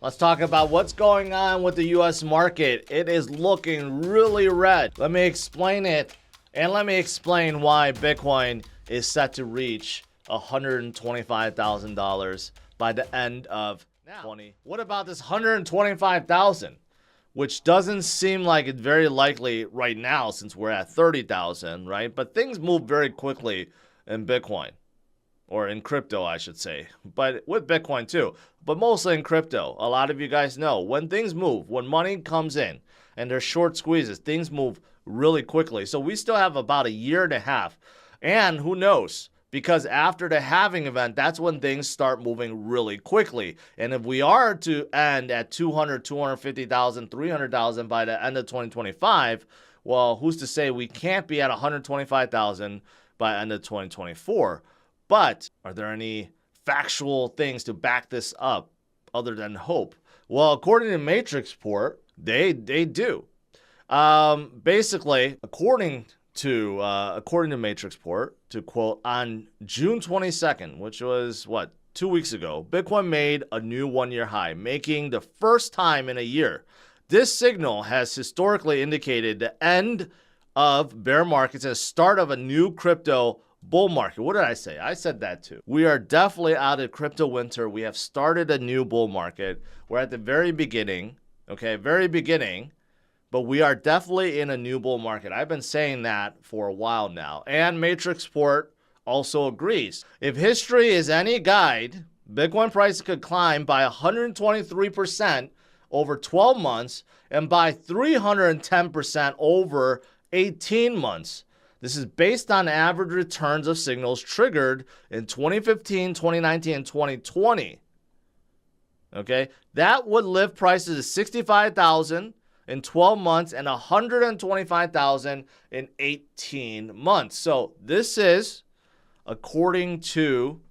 Let's talk about what's going on with the US market. It is looking really red. Let me explain it, and let me explain why Bitcoin is set to reach $125,000 by the end of 2020. What about this 125,000? Which doesn't seem like it's very likely right now since we're at 30,000, right? But things move very quickly in Bitcoin. Or in crypto, I should say. But with Bitcoin too. But mostly in crypto. A lot of you guys know when things move, when money comes in and there's short squeezes, things move really quickly. So we still have about a year and a half. And who knows? Because after the halving event, that's when things start moving really quickly. And if we are to end at 200, 250,000, 300,000 by the end of 2025, well, who's to say we can't be at 125,000 by end of 2024? But are there any factual things to back this up other than hope? Well, according to Matrixport, they do. Basically, according to Matrixport, to quote, on June 22nd, which was, 2 weeks ago, Bitcoin made a new one-year high, making the first time in a year. This signal has historically indicated the end of bear markets and the start of a new crypto bull market. What did I say? I said that too. We are definitely out of crypto winter. We have started a new bull market. We're at the very beginning, okay, very beginning. But we are definitely in a new bull market. I've been saying that for a while now. And Matrixport also agrees. If history is any guide, Bitcoin price could climb by 123% over 12 months and by 310% over 18 months. This is based on average returns of signals triggered in 2015, 2019, and 2020. Okay? That would lift prices to 65,000 in 12 months and 125,000 in 18 months. So this is according to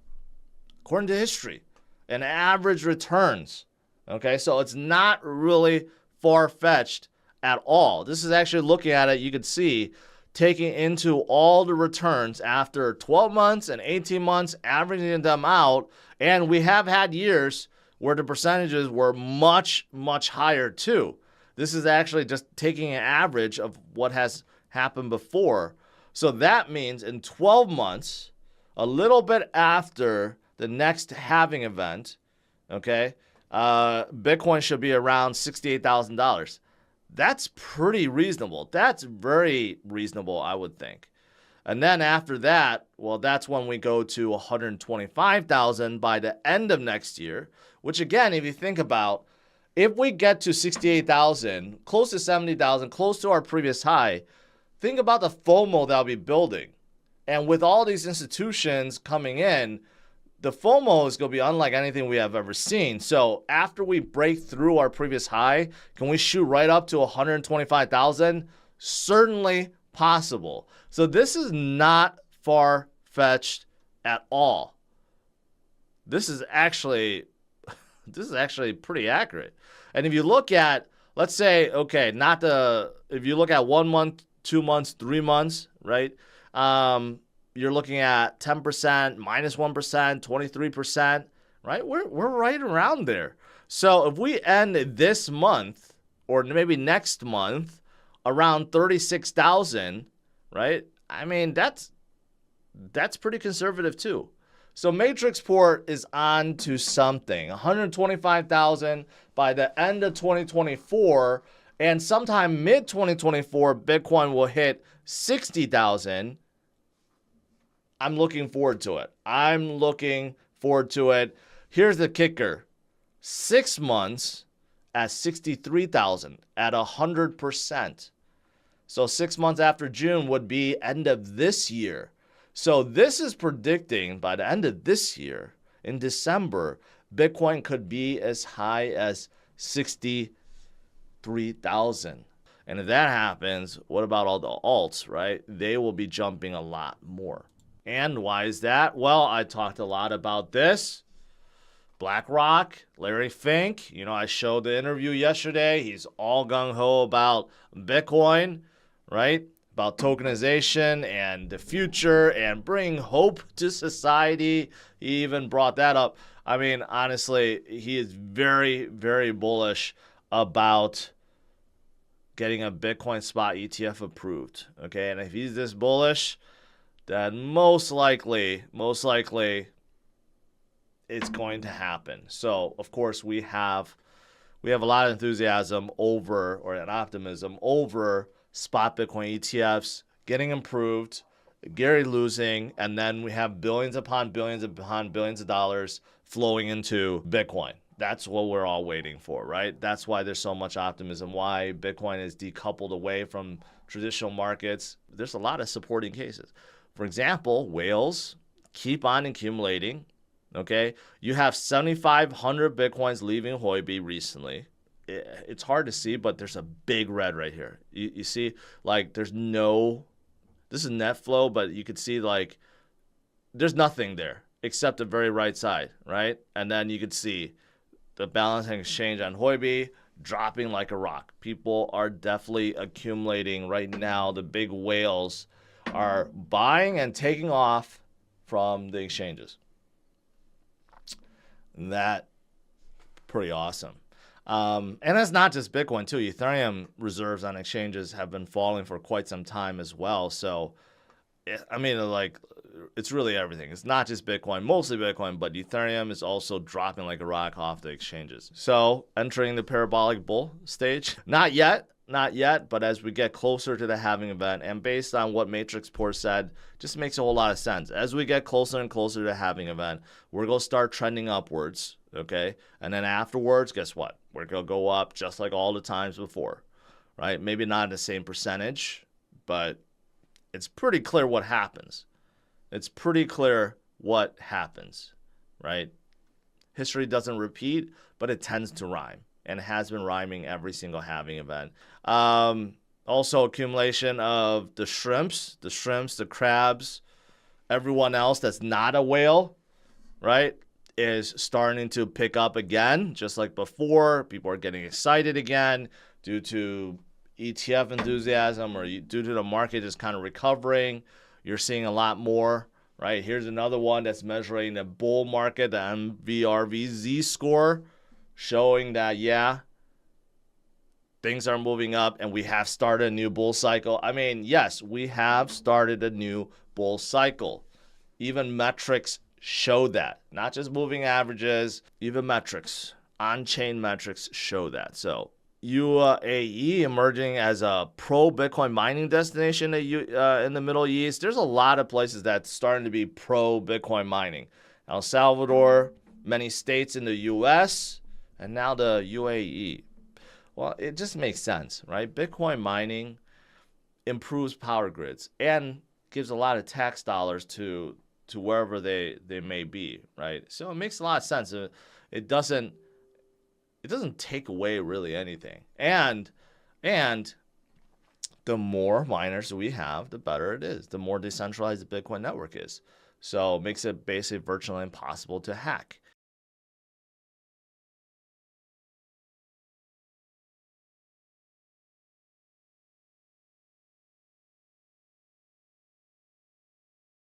history and average returns. Okay, so it's not really far-fetched at all. This is actually looking at it, you can see, taking into all the returns after 12 months and 18 months, averaging them out. And we have had years where the percentages were much, much higher too. This is actually just taking an average of what has happened before. So that means in 12 months, a little bit after the next halving event, okay, Bitcoin should be around $68,000. That's pretty reasonable. That's very reasonable, I would think. And then after that, well, that's when we go to 125,000 by the end of next year, which again, if you think about, if we get to 68,000, close to 70,000, close to our previous high, think about the FOMO that'll be building. And with all these institutions coming in, the FOMO is going to be unlike anything we have ever seen. So after we break through our previous high, can we shoot right up to 125,000? Certainly possible. So this is not far-fetched at all. This is actually pretty accurate. And if you look at, let's say, okay, if you look at 1 month, 2 months, 3 months, right? You're looking at 10%, minus 1%, 23%, right? We're right around there. So if we end this month or maybe next month around 36,000, right? I mean, that's pretty conservative too. So Matrixport is on to something. 125,000 by the end of 2024, and sometime mid-2024, Bitcoin will hit 60,000. I'm looking forward to it. Here's the kicker. 6 months at 63,000 at 100%. So 6 months after June would be end of this year. So this is predicting by the end of this year, in December, Bitcoin could be as high as 63,000. And if that happens, what about all the alts, right? They will be jumping a lot more. And why is that? Well, I talked a lot about this. Blackrock, Larry Fink, I showed the interview yesterday. He's all gung-ho about Bitcoin, right? About tokenization and the future and bringing hope to society. He even brought that up. I mean, honestly, he is very, very bullish about getting a Bitcoin spot ETF approved. Okay, and if he's this bullish, then most likely, it's going to happen. So, of course, we have a lot of enthusiasm over, or an optimism over, spot Bitcoin ETFs getting improved, Gary losing, and then we have billions upon billions upon billions of dollars flowing into Bitcoin. That's what we're all waiting for, right? That's why there's so much optimism, why Bitcoin is decoupled away from traditional markets. There's a lot of supporting cases. For example, whales keep on accumulating. Okay, you have 7,500 Bitcoins leaving Huobi recently. It's hard to see, but there's a big red right here. You see, like, there's no, this is net flow, but you could see, like, there's nothing there except the very right side, right? And then you could see the balancing exchange on Huobi dropping like a rock. People are definitely accumulating right now. The big whales are buying and taking off from the exchanges. That pretty awesome. And that's not just Bitcoin too. Ethereum reserves on exchanges have been falling for quite some time as well. So, I mean, like, it's really everything. It's not just Bitcoin, mostly Bitcoin, but Ethereum is also dropping like a rock off the exchanges. So, entering the parabolic bull stage? Not yet, but as we get closer to the halving event, and based on what Matrixport said, just makes a whole lot of sense. As we get closer and closer to the halving event, we're going to start trending upwards, okay? And then afterwards, guess what? We're going to go up just like all the times before, right? Maybe not the same percentage, but it's pretty clear what happens. It's pretty clear what happens, right? History doesn't repeat, but it tends to rhyme, and it has been rhyming every single halving event. Also, accumulation of the shrimps, the crabs, everyone else that's not a whale, right, is starting to pick up again, just like before. People are getting excited again due to ETF enthusiasm, or due to the market just kind of recovering. You're seeing a lot more, right? Here's another one that's measuring the bull market, the MVRVZ score, showing that, yeah, things are moving up and we have started a new bull cycle. I mean, yes, we have started a new bull cycle. Even metrics show that. Not just moving averages, even metrics, on-chain metrics show that. So, UAE emerging as a pro-Bitcoin mining destination in the Middle East. There's a lot of places that's starting to be pro-Bitcoin mining. El Salvador, many states in the U.S., and now the UAE. Well, it just makes sense, right? Bitcoin mining improves power grids and gives a lot of tax dollars to wherever they may be, right? So it makes a lot of sense. It doesn't take away really anything. And the more miners we have, the better it is. The more decentralized the Bitcoin network is. So it makes it basically virtually impossible to hack.